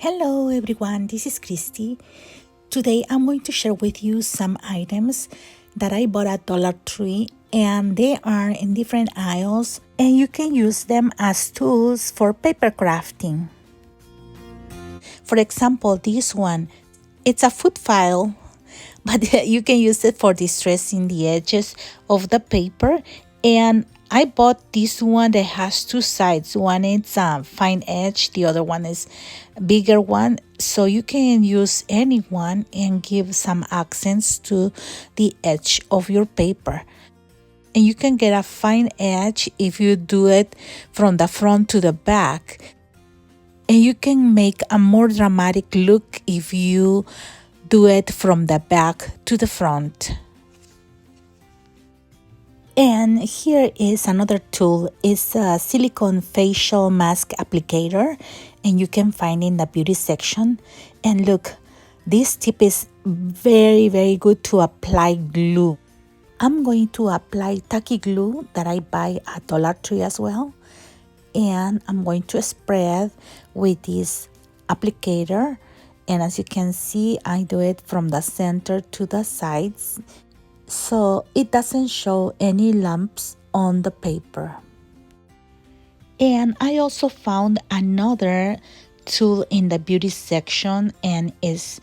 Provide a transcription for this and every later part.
Hello everyone, this is Christy. Today I'm going to share with you some items that I bought at Dollar Tree, and they are in different aisles and you can use them as tools for paper crafting. For example, this one, it's a food file, but you can use it for distressing the edges of the paper. And I bought this one that has two sides. One is a fine edge, the other one is a bigger one. So you can use any one and give some accents to the edge of your paper. And you can get a fine edge if you do it from the front to the back. And you can make a more dramatic look if you do it from the back to the front. And here is another tool. It's a silicone facial mask applicator, and you can find it in the beauty section. And look, this tip is very good to apply glue. I'm going to apply tacky glue that I buy at Dollar Tree as well. And I'm going to spread with this applicator. And as you can see, I do it from the center to the sides, so it doesn't show any lumps on the paper. And I also found another tool in the beauty section, and is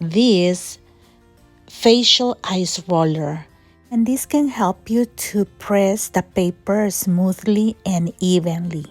this facial ice roller. And this can help you to press the paper smoothly and evenly.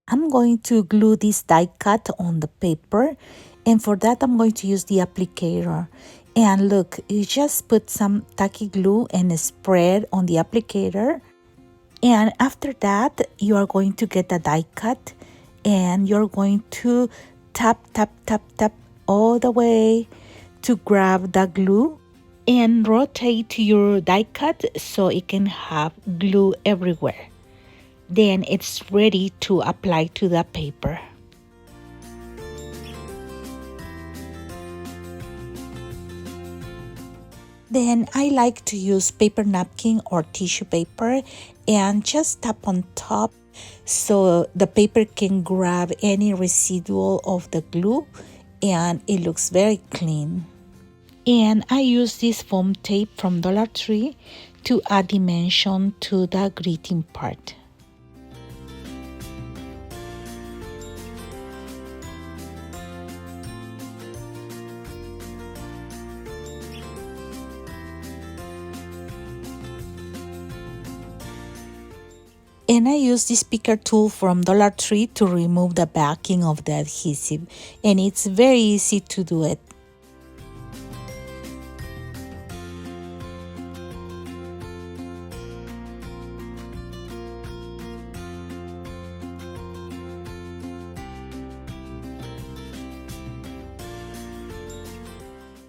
I'm going to glue this die cut on the paper, and for that I'm going to use the applicator. And look, you just put some tacky glue and spread on the applicator, and after that you are going to get the die cut, and you're going to tap all the way to grab the glue and rotate your die cut so it can have glue everywhere. Then it's ready to apply to the paper. Then I like to use paper napkin or tissue paper and just tap on top so the paper can grab any residual of the glue, and it looks very clean. And I use this foam tape from Dollar Tree to add dimension to the greeting part. And I use this picker tool from Dollar Tree to remove the backing of the adhesive, and it's very easy to do it.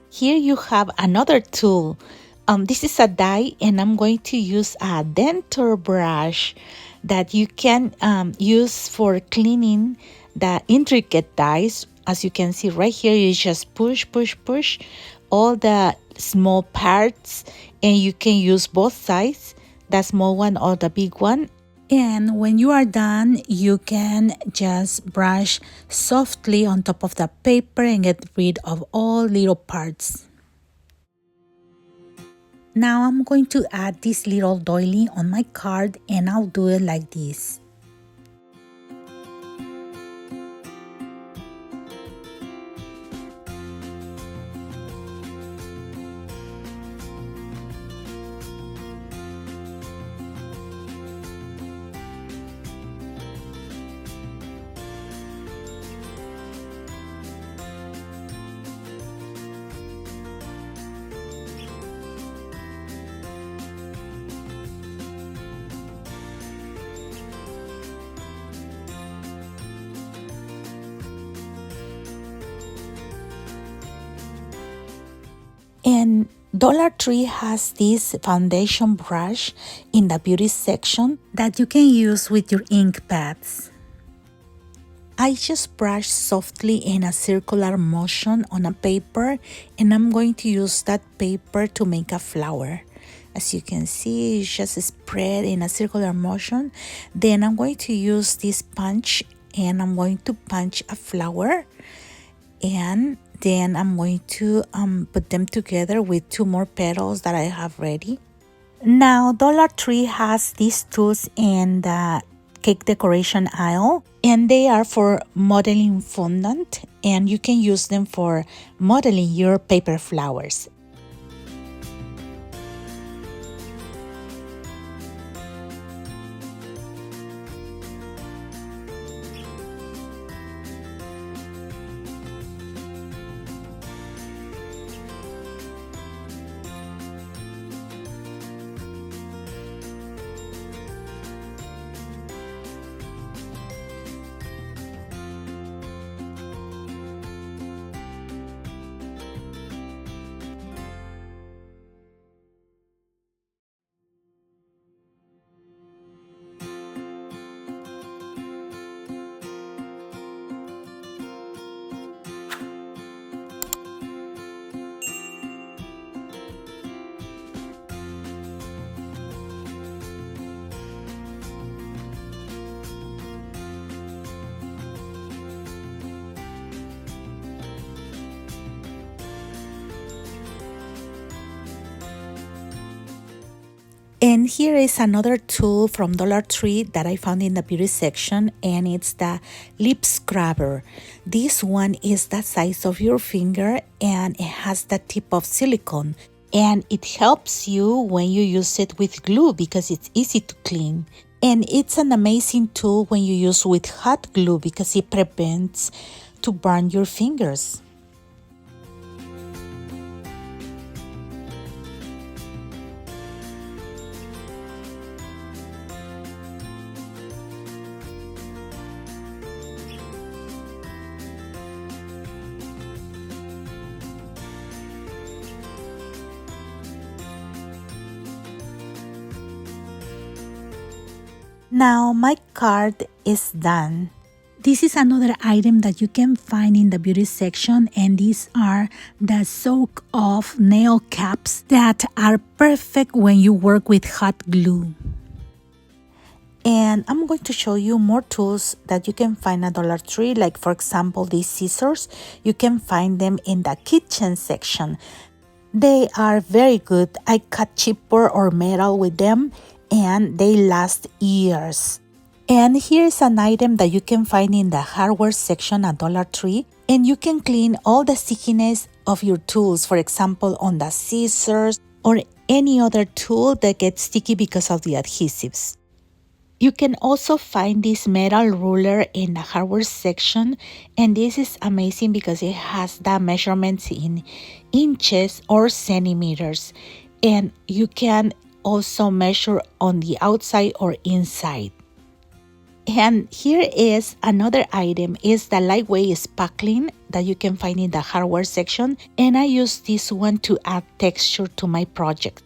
Here you have another tool. This is a die, and I'm going to use a denture brush that you can use for cleaning the intricate dies. As you can see right here, you just push all the small parts, and you can use both sides, the small one or the big one. And when you are done, you can just brush softly on top of the paper and get rid of all little parts. Now I'm going to add this little doily on my card, and I'll do it like this. And Dollar Tree has this foundation brush in the beauty section that you can use with your ink pads. I just brush softly in a circular motion on a paper, and I'm going to use that paper to make a flower. As you can see, it's just spread in a circular motion. Then I'm going to use this punch, and I'm going to punch a flower, and then I'm going to put them together with 2 more petals that I have ready. Now, Dollar Tree has these tools in the cake decoration aisle, and they are for modeling fondant, and you can use them for modeling your paper flowers. And here is another tool from Dollar Tree that I found in the beauty section, and it's the lip scrubber. This one is the size of your finger, and it has the tip of silicone, and it helps you when you use it with glue because it's easy to clean. And it's an amazing tool when you use with hot glue because it prevents to burn your fingers. Now my card is done. This is another item that you can find in the beauty section, and these are the soak-off nail caps that are perfect when you work with hot glue. And I'm going to show you more tools that you can find at Dollar Tree, like for example these scissors. You can find them in the kitchen section. They are very good. I cut chipboard or metal with them, and they last years. And here's an item that you can find in the hardware section at Dollar Tree, and you can clean all the stickiness of your tools, for example on the scissors or any other tool that gets sticky because of the adhesives. You can also find this metal ruler in the hardware section, and this is amazing because it has the measurements in inches or centimeters, and you can also measure on the outside or inside. And here is another item, is the lightweight spackling that you can find in the hardware section, and I use this one to add texture to my project.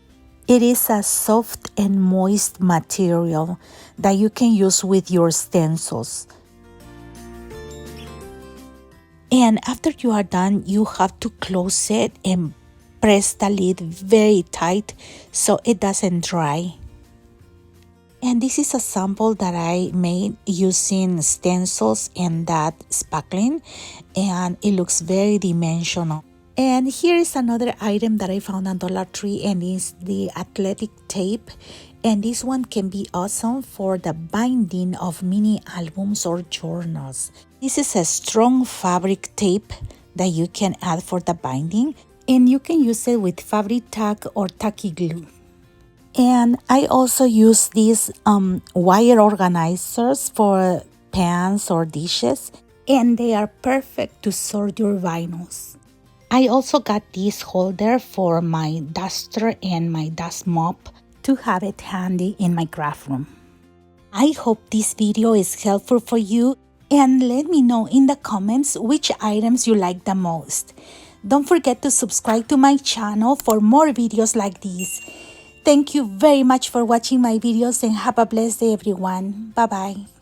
It is a soft and moist material that you can use with your stencils. And after you are done, you have to close it and press the lid very tight so it doesn't dry. And this is a sample that I made using stencils and that spackling, and it looks very dimensional. And here is another item that I found at Dollar Tree, and is the athletic tape. And this one can be awesome for the binding of mini albums or journals. This is a strong fabric tape that you can add for the binding, and you can use it with fabric tack or tacky glue. And I also use these wire organizers for pans or dishes, and they are perfect to sort your vinyls. I also got this holder for my duster and my dust mop to have it handy in my craft room. I hope this video is helpful for you, and let me know in the comments which items you like the most. Don't forget to subscribe to my channel for more videos like this. Thank you very much for watching my videos and have a blessed day, everyone. Bye-bye.